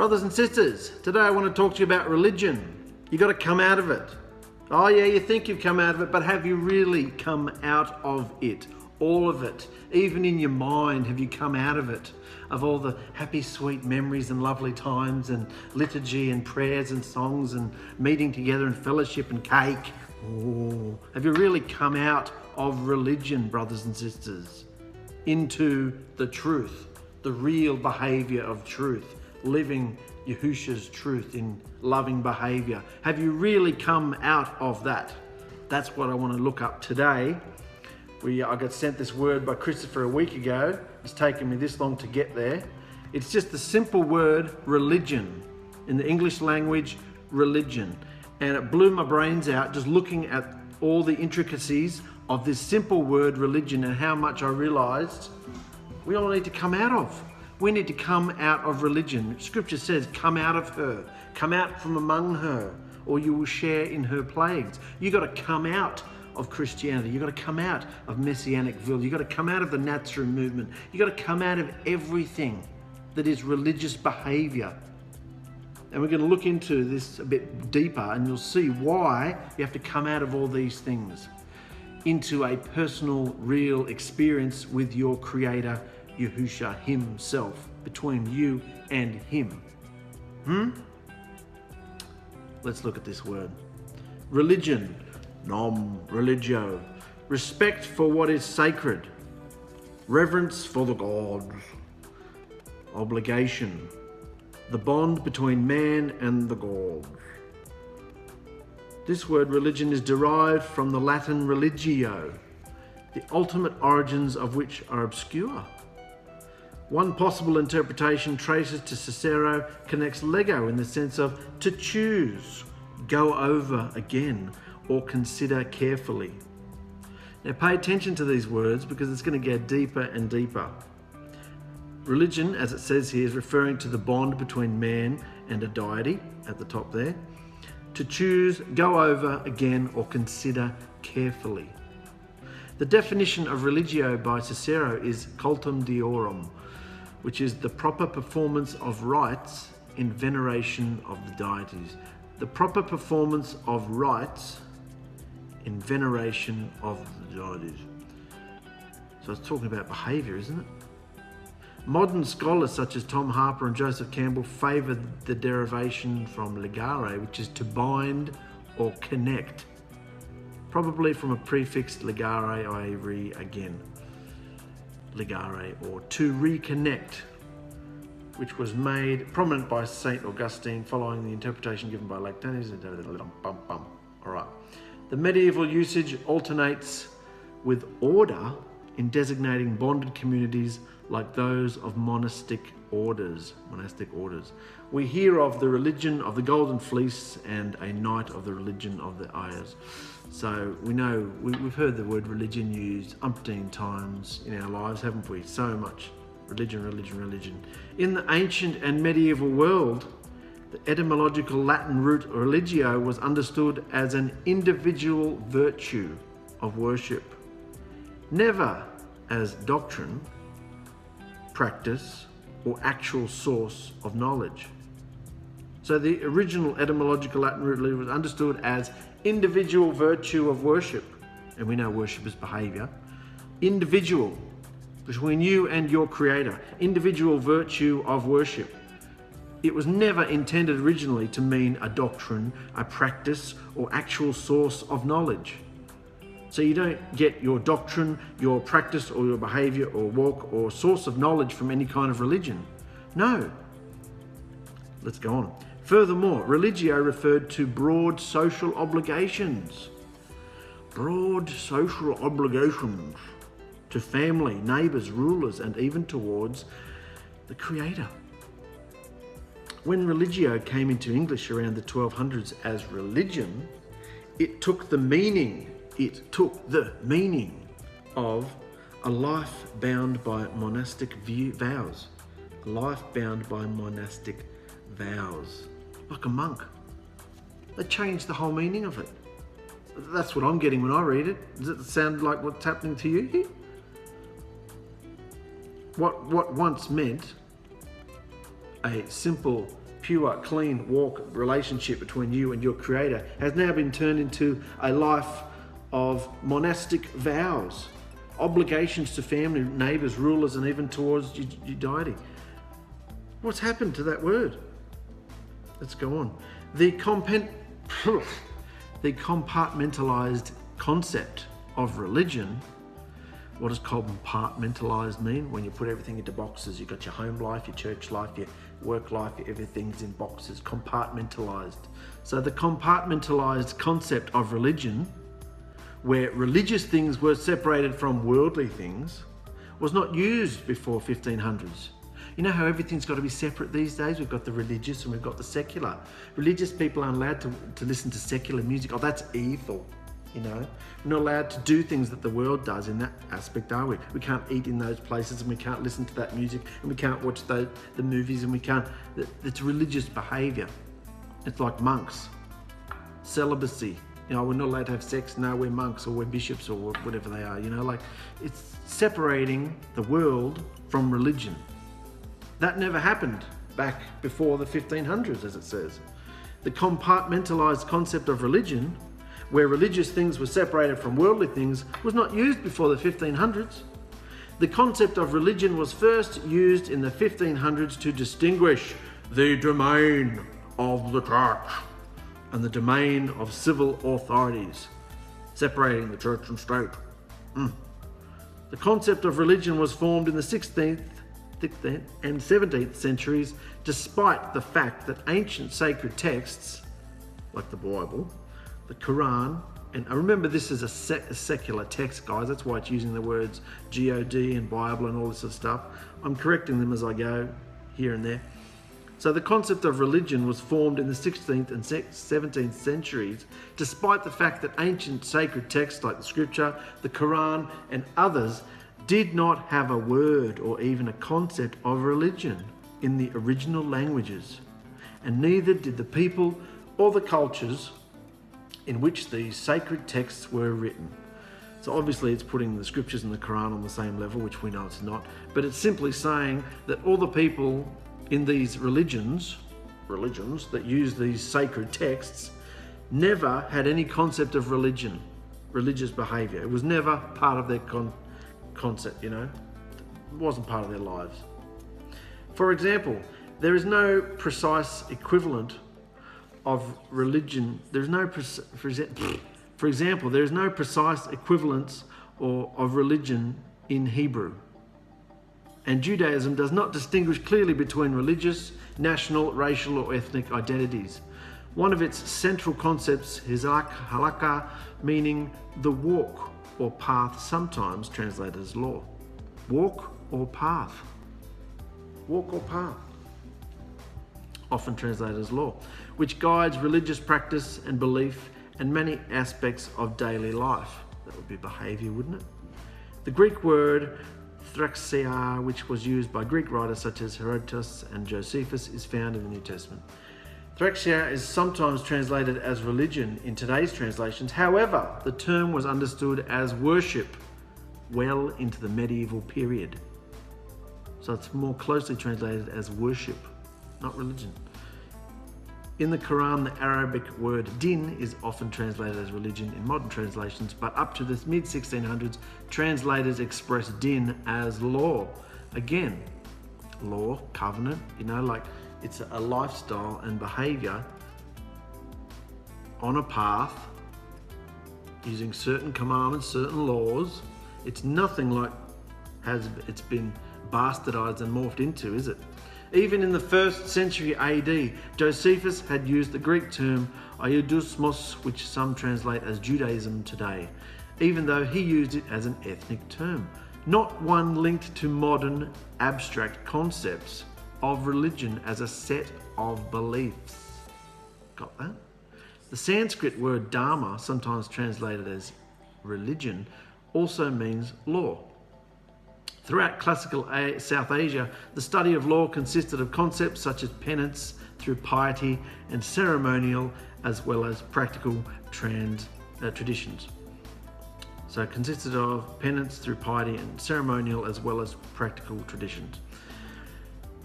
Brothers and sisters, today I want to talk to you about religion. You got to come out of it. Oh yeah, you think you've come out of it, but have you really come out of it? All of it. Even in your mind, have you come out of it? Of all the happy, sweet memories and lovely times and liturgy and prayers and songs and meeting together and fellowship and cake. Oh, have you really come out of religion, brothers and sisters, into the truth, the real behaviour of truth, living Yahusha's truth in loving behaviour? Have you really come out of that? That's what I want to look up today. I got sent this word by Christopher a week ago. It's taken me this long to get there. It's just the simple word religion. In the English language, religion. And it blew my brains out just looking at all the intricacies of this simple word religion and how much I realised we all need to come out of. We need to come out of religion. Scripture says, come out of her, come out from among her, or you will share in her plagues. You got to come out of Christianity. You got to come out of Messianicville. You got to come out of the Nazarene movement. You got to come out of everything that is religious behavior. And we're going to look into this a bit deeper, and you'll see why you have to come out of all these things into a personal, real experience with your Creator, Yahusha himself, between you and him. Let's look at this word. Religion, nom religio, respect for what is sacred, reverence for the gods, obligation, the bond between man and the gods. This word religion is derived from the Latin religio, the ultimate origins of which are obscure. One possible interpretation traces to Cicero, connects lego in the sense of to choose, go over again, or consider carefully. Now pay attention to these words because it's going to get deeper and deeper. Religion, as it says here, is referring to the bond between man and a deity at the top there. To choose, go over again, or consider carefully. The definition of religio by Cicero is cultum deorum, which is the proper performance of rites in veneration of the deities. The proper performance of rites in veneration of the deities. So it's talking about behaviour, isn't it? Modern scholars such as Tom Harper and Joseph Campbell favour the derivation from ligare, which is to bind or connect, probably from a prefix ligare, i.e. re again, ligare, or to reconnect, which was made prominent by St. Augustine following the interpretation given by Lactantius. All right. The medieval usage alternates with order in designating bonded communities like those of monastic orders. We hear of the religion of the Golden Fleece and a knight of the religion of the Ayahs. So we know, we've heard the word religion used umpteen times in our lives, haven't we? So much. Religion, religion, religion. In the ancient and medieval world, the etymological Latin root religio was understood as an individual virtue of worship, never as doctrine, practice, or actual source of knowledge. So the original etymological Latin root was understood as individual virtue of worship, and we know worship is behaviour. Individual, between you and your Creator, individual virtue of worship. It was never intended originally to mean a doctrine, a practice, or actual source of knowledge. So you don't get your doctrine, your practice, or your behaviour, or walk, or source of knowledge from any kind of religion. No. Let's go on. Furthermore, religio referred to broad social obligations. Broad social obligations to family, neighbours, rulers, and even towards the Creator. When religio came into English around the 1200s as religion, it took the meaning of a life bound by monastic vows. A life bound by monastic vows. Like a monk. They changed the whole meaning of it. That's what I'm getting when I read it. Does it sound like what's happening to you here? What once meant a simple pure, clean walk relationship between you and your Creator has now been turned into a life of monastic vows, obligations to family, neighbours, rulers, and even towards your deity. What's happened to that word? Let's go on. The compartmentalized concept of religion. What does compartmentalized mean? When you put everything into boxes, you've got your home life, your church life, your work life, everything's in boxes, compartmentalized. So the compartmentalized concept of religion, where religious things were separated from worldly things, was not used before 1500s. You know how everything's got to be separate these days? We've got the religious and we've got the secular. Religious people aren't allowed to listen to secular music. Oh, that's evil, you know? We're not allowed to do things that the world does in that aspect, are we? We can't eat in those places and we can't listen to that music and we can't watch the movies and we can't... It's religious behaviour. It's like monks. Celibacy. You know, we're not allowed to have sex. No, we're monks or we're bishops or whatever they are, you know? Like, it's separating the world from religion. That never happened back before the 1500s, as it says. The compartmentalized concept of religion, where religious things were separated from worldly things, was not used before the 1500s. The concept of religion was first used in the 1500s to distinguish the domain of the church and the domain of civil authorities, separating the church and state. The concept of religion was formed in the 16th and 17th centuries, despite the fact that ancient sacred texts, like the Bible, the Quran, and I remember this is a secular text, guys, that's why it's using the words God and Bible and all this sort of stuff. I'm correcting them as I go, here and there. So the concept of religion was formed in the 16th and 17th centuries, despite the fact that ancient sacred texts like the Scripture, the Quran, and others did not have a word or even a concept of religion in the original languages, and neither did the people or the cultures in which these sacred texts were written. So obviously it's putting the Scriptures and the Quran on the same level, which we know it's not, but it's simply saying that all the people in these religions that use these sacred texts never had any concept of religion, religious behaviour. It was never part of their concept, you know, it wasn't part of their lives. For example, there is no precise equivalent of religion. There is no, for example, there is no precise equivalence of religion in Hebrew. And Judaism does not distinguish clearly between religious, national, racial, or ethnic identities. One of its central concepts is halakha, meaning the walk or path, sometimes translated as law. Walk or path. Walk or path. Often translated as law, which guides religious practice and belief and many aspects of daily life. That would be behaviour, wouldn't it? The Greek word thraxia, which was used by Greek writers such as Herodotus and Josephus, is found in the New Testament. Thraxia is sometimes translated as religion in today's translations. However, the term was understood as worship well into the medieval period. So it's more closely translated as worship, not religion. In the Quran, the Arabic word din is often translated as religion in modern translations, but up to the mid-1600s, translators expressed din as law. Again, law, covenant, you know, like it's a lifestyle and behaviour on a path using certain commandments, certain laws. It's nothing like it's been bastardized and morphed into, is it? Even in the 1st century AD, Josephus had used the Greek term Iudismos, which some translate as Judaism today, even though he used it as an ethnic term, not one linked to modern abstract concepts of religion as a set of beliefs. Got that? The Sanskrit word dharma, sometimes translated as religion, also means law. Throughout classical South Asia, the study of law consisted of concepts such as penance through piety and ceremonial, as well as practical traditions. So it consisted of penance through piety and ceremonial, as well as practical traditions.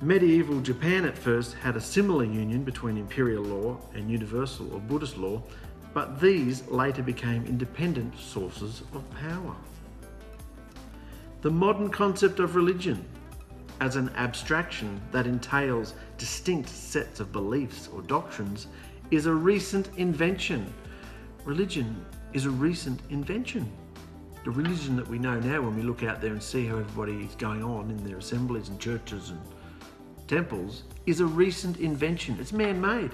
Medieval Japan at first had a similar union between imperial law and universal or Buddhist law, but these later became independent sources of power. The modern concept of religion as an abstraction that entails distinct sets of beliefs or doctrines is a recent invention. Religion is a recent invention. The religion that we know now, when we look out there and see how everybody is going on in their assemblies and churches and temples, is a recent invention. It's man-made.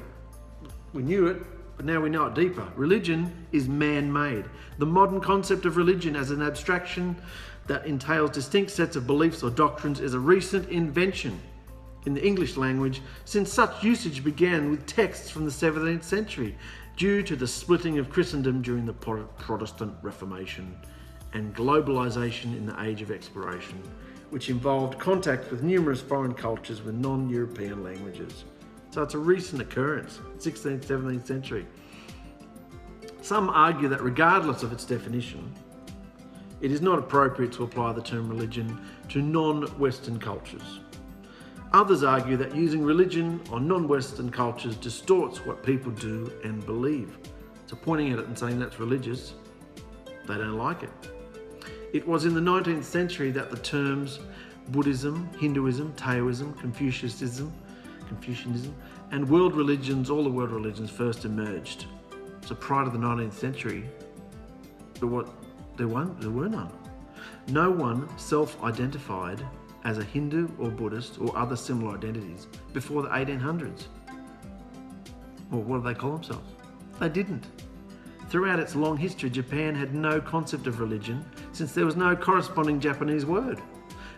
We knew it, but now we know it deeper. Religion is man-made. The modern concept of religion as an abstraction that entails distinct sets of beliefs or doctrines is a recent invention in the English language, since such usage began with texts from the 17th century due to the splitting of Christendom during the Protestant Reformation and globalization in the Age of Exploration, which involved contact with numerous foreign cultures with non-European languages. So it's a recent occurrence, 16th, 17th century. Some argue that regardless of its definition, it is not appropriate to apply the term religion to non-Western cultures. Others argue that using religion on non-Western cultures distorts what people do and believe. So pointing at it and saying that's religious, they don't like it. It was in the 19th century that the terms Buddhism, Hinduism, Taoism, Confucianism, and world religions, all the world religions, first emerged. So prior to the 19th century, there were none. No one self-identified as a Hindu or Buddhist or other similar identities before the 1800s. Well, what do they call themselves? They didn't. Throughout its long history, Japan had no concept of religion, since there was no corresponding Japanese word,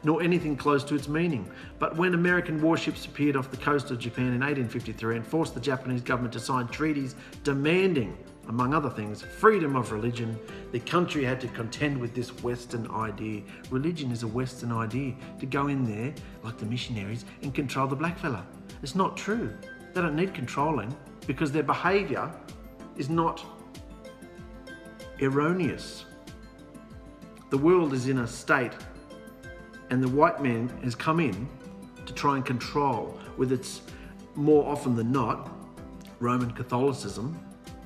nor anything close to its meaning. But when American warships appeared off the coast of Japan in 1853 and forced the Japanese government to sign treaties demanding, among other things, freedom of religion, the country had to contend with this Western idea. Religion is a Western idea, to go in there, like the missionaries, and control the blackfella. It's not true. They don't need controlling, because their behaviour is not erroneous. The world is in a state, and the white man has come in to try and control, with its, more often than not, Roman Catholicism,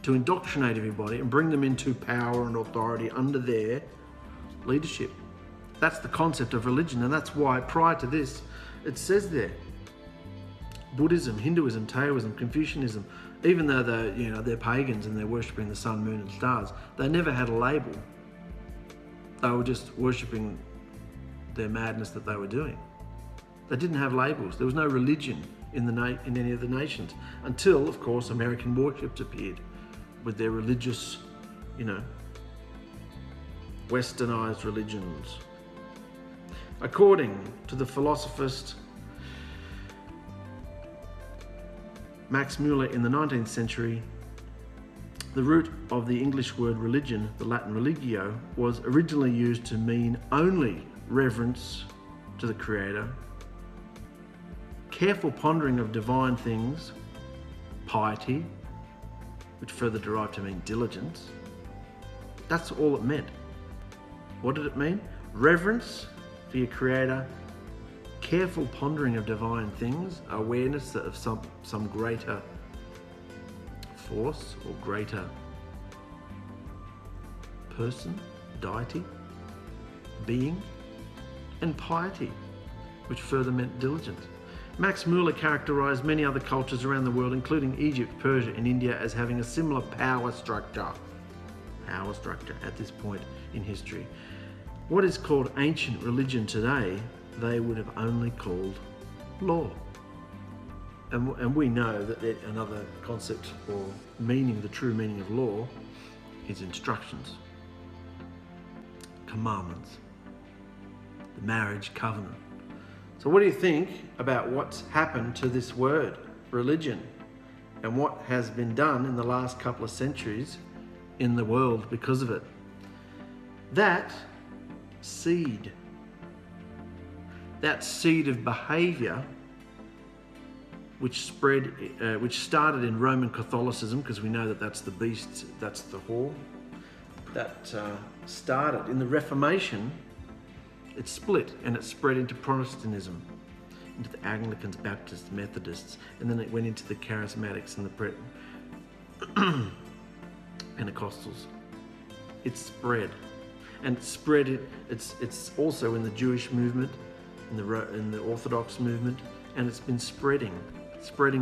to indoctrinate everybody and bring them into power and authority under their leadership. That's the concept of religion, and that's why prior to this, it says there, Buddhism, Hinduism, Taoism, Confucianism, even though they're pagans and they're worshipping the sun, moon and stars, they never had a label. They were just worshipping their madness that they were doing. They didn't have labels. There was no religion in any of the nations until, of course, American warships appeared with their religious, westernized religions. According to the philosophist Max Muller in the 19th century, the root of the English word religion, the Latin religio, was originally used to mean only reverence to the Creator, careful pondering of divine things, piety, which further derived to mean diligence. That's all it meant. What did it mean? Reverence for your Creator, careful pondering of divine things, awareness of some greater force or greater person, deity, being, and piety, which further meant diligence. Max Muller characterized many other cultures around the world, including Egypt, Persia, and India, as having a similar power structure at this point in history. What is called ancient religion today, they would have only called law. And we know that another concept or meaning, the true meaning of law, is instructions, commandments, the marriage covenant. So what do you think about what's happened to this word, religion, and what has been done in the last couple of centuries in the world because of it? That seed of behaviour which started in Roman Catholicism, because we know that that's the beast, that's the whore, that started in the Reformation. It split and it spread into Protestantism. into the Anglicans, Baptists, Methodists, and then it went into the Charismatics and the Pentecostals. It's spread, and it's also in the Jewish movement, in the Orthodox movement, and it's been spreading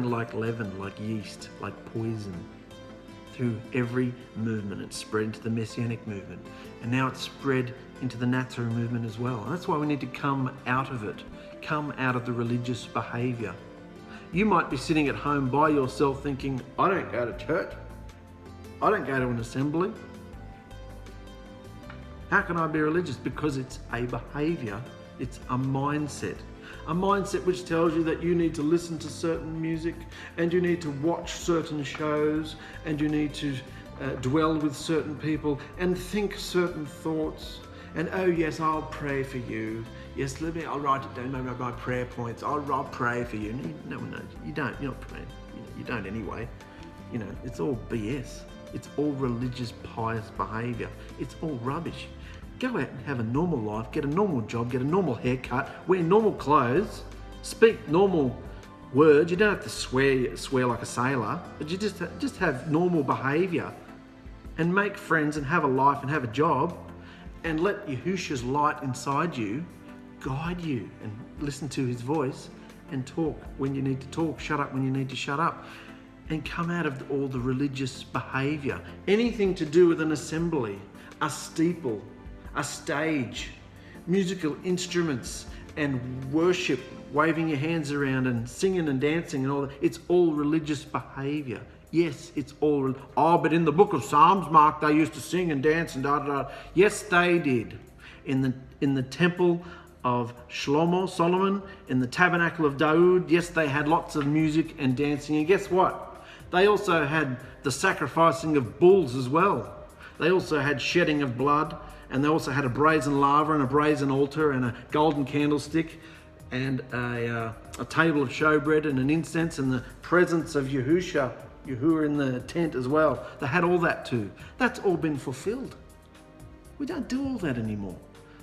like leaven, like yeast, like poison through every movement. It's spread into the Messianic movement, and now it's spread into the Nazarene movement as well. And that's why we need to come out of it, come out of the religious behaviour. You might be sitting at home by yourself thinking, I don't go to church, I don't go to an assembly. How can I be religious? Because it's a behaviour, it's a mindset. A mindset which tells you that you need to listen to certain music, and you need to watch certain shows, and you need to dwell with certain people and think certain thoughts. And oh yes, I'll pray for you. Yes, I'll write it down, my prayer points. I'll pray for you. No, you don't. You're not praying. You don't anyway. You know, it's all BS. It's all religious, pious behaviour. It's all rubbish. Go out and have a normal life, get a normal job, get a normal haircut, wear normal clothes, speak normal words. You don't have to swear like a sailor, but you just have normal behaviour and make friends and have a life and have a job, and let Yahusha's light inside you guide you, and listen to his voice and talk when you need to talk, shut up when you need to shut up, and come out of all the religious behaviour. Anything to do with an assembly, a steeple, a stage, musical instruments and worship, waving your hands around and singing and dancing and all that. It's all religious behaviour. Yes, it's all. Oh, but in the book of Psalms, Mark, they used to sing and dance and da da da. Yes, they did. In the temple of Solomon, in the tabernacle of Dawood, yes, they had lots of music and dancing. And guess what? They also had the sacrificing of bulls as well. They also had shedding of blood. And they also had a brazen laver and a brazen altar and a golden candlestick and a table of showbread and an incense and the presence of Yahuwah in the tent as well. They had all that too. That's all been fulfilled. We don't do all that anymore.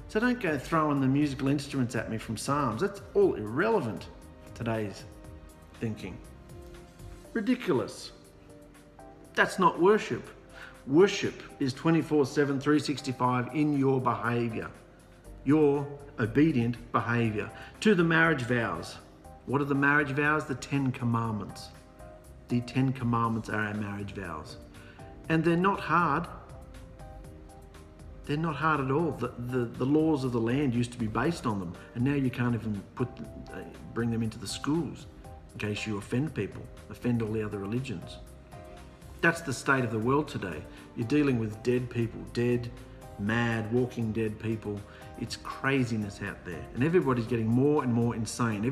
So don't go throwing the musical instruments at me from Psalms. That's all irrelevant for today's thinking. Ridiculous. That's not worship. Worship is 24/7, 365 in your behaviour, your obedient behaviour. To the marriage vows. What are the marriage vows? The 10 Commandments. The 10 Commandments are our marriage vows. And they're not hard. They're not hard at all. The laws of the land used to be based on them, and now you can't even bring them into the schools in case you offend people, offend all the other religions. That's the state of the world today. You're dealing with dead people, dead, mad, walking dead people. It's craziness out there. And everybody's getting more and more insane.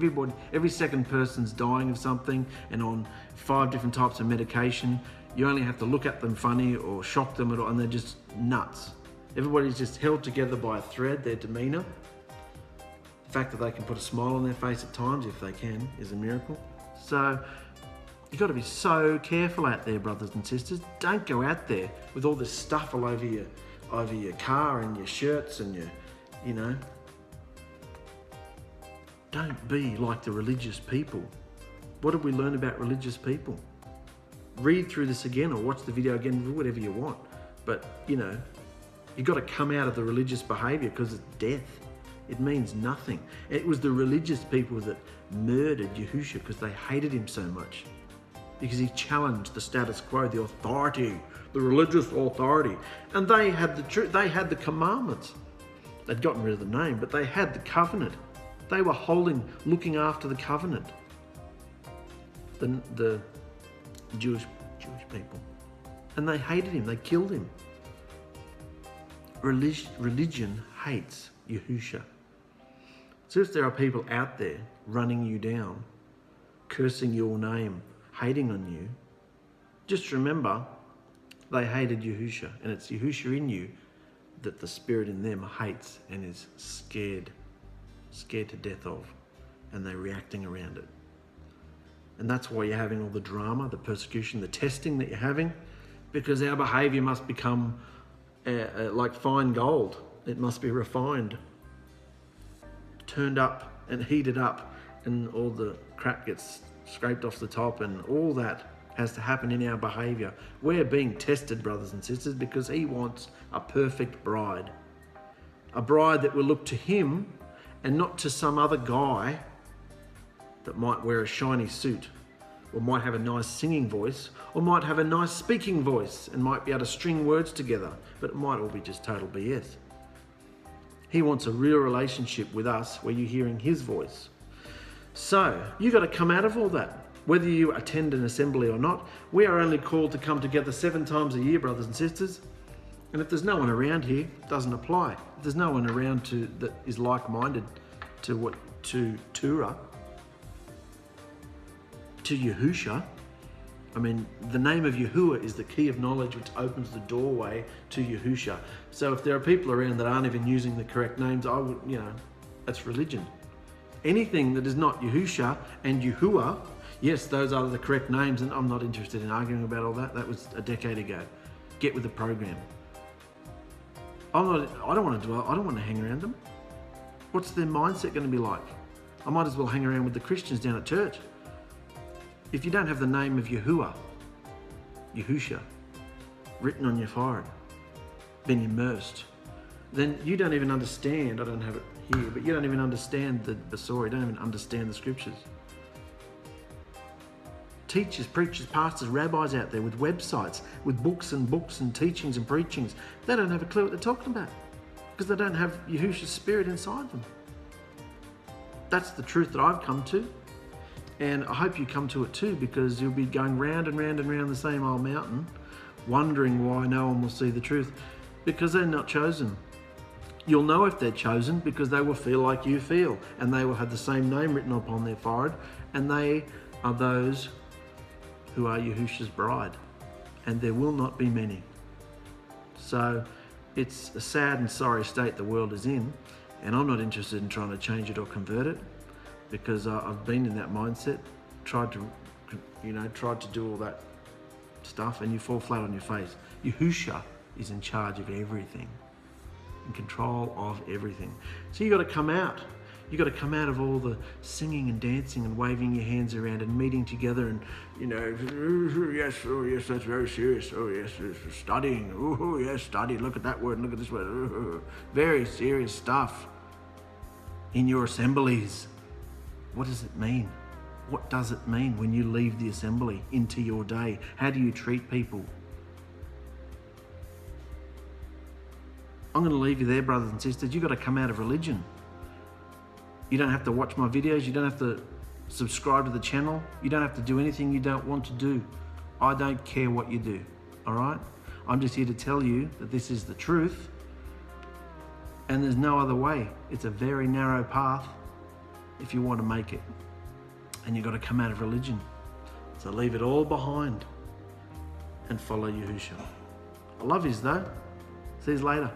Every second person's dying of something and on 5 different types of medication. You only have to look at them funny or shock them at all, and they're just nuts. Everybody's just held together by a thread, their demeanour. The fact that they can put a smile on their face at times, if they can, is a miracle. So, you've got to be so careful out there, brothers and sisters. Don't go out there with all this stuff all over your car and your shirts and you know. Don't be like the religious people. What did we learn about religious people? Read through this again or watch the video again, do whatever you want. But, you know, you've got to come out of the religious behaviour because it's death. It means nothing. It was the religious people that murdered Yahusha because they hated him so much. Because he challenged the status quo, the authority, the religious authority. And they had the truth, they had the commandments. They'd gotten rid of the name, but they had the covenant. They were looking after the covenant. The Jewish people. And they hated him, they killed him. Religion hates Yahusha. So if there are people out there running you down, cursing your name, hating on you, just remember they hated Yahusha, and it's Yahusha in you that the spirit in them hates and is scared to death of, and they're reacting around it. And that's why you're having all the drama, the persecution, the testing that you're having, because our behaviour must become like fine gold. It must be refined, turned up and heated up and all the crap gets scraped off the top, and all that has to happen in our behaviour. We're being tested, brothers and sisters, because he wants a perfect bride. A bride that will look to him and not to some other guy that might wear a shiny suit, or might have a nice singing voice, or might have a nice speaking voice and might be able to string words together, but it might all be just total BS. He wants a real relationship with us where you're hearing his voice. So you got to come out of all that. Whether you attend an assembly or not, we are only called to come together 7 times a year, brothers and sisters. And if there's no one around here, it doesn't apply. If there's no one around that is like-minded to Torah, to Yahusha. I mean, the name of Yahuwah is the key of knowledge which opens the doorway to Yahusha. So if there are people around that aren't even using the correct names, that's religion. Anything that is not Yahusha and Yahuwah, yes, those are the correct names, and I'm not interested in arguing about all that. That was a decade ago. Get with the program. I don't want to hang around them. What's their mindset going to be like? I might as well hang around with the Christians down at church. If you don't have the name of Yahuwah, Yahusha, written on your forehead, been immersed, then you don't even understand. I don't have it here, but you don't even understand the story. You don't even understand the scriptures. Teachers, preachers, pastors, rabbis out there with websites, with books and teachings and preachings, they don't have a clue what they're talking about because they don't have Yahusha's spirit inside them. That's the truth that I've come to, and I hope you come to it too, because you'll be going round and round and round the same old mountain, wondering why no one will see the truth, because they're not chosen. You'll know if they're chosen because they will feel like you feel, and they will have the same name written upon their forehead, and they are those who are Yahusha's bride, and there will not be many. So it's a sad and sorry state the world is in, and I'm not interested in trying to change it or convert it, because I've been in that mindset, tried to do all that stuff, and you fall flat on your face. Yahusha is in charge of everything, in control of everything. So you got to come out. You got to come out of all the singing and dancing and waving your hands around and meeting together and, yes, oh yes, that's very serious. Oh yes, studying. Oh yes, study. Look at that word. Look at this word. Oh, very serious stuff. In your assemblies. What does it mean? What does it mean when you leave the assembly into your day? How do you treat people? I'm going to leave you there, brothers and sisters. You've got to come out of religion. You don't have to watch my videos. You don't have to subscribe to the channel. You don't have to do anything you don't want to do. I don't care what you do, all right? I'm just here to tell you that this is the truth, and there's no other way. It's a very narrow path if you want to make it, and you've got to come out of religion. So leave it all behind and follow Yahusha. I love yous though. See you later.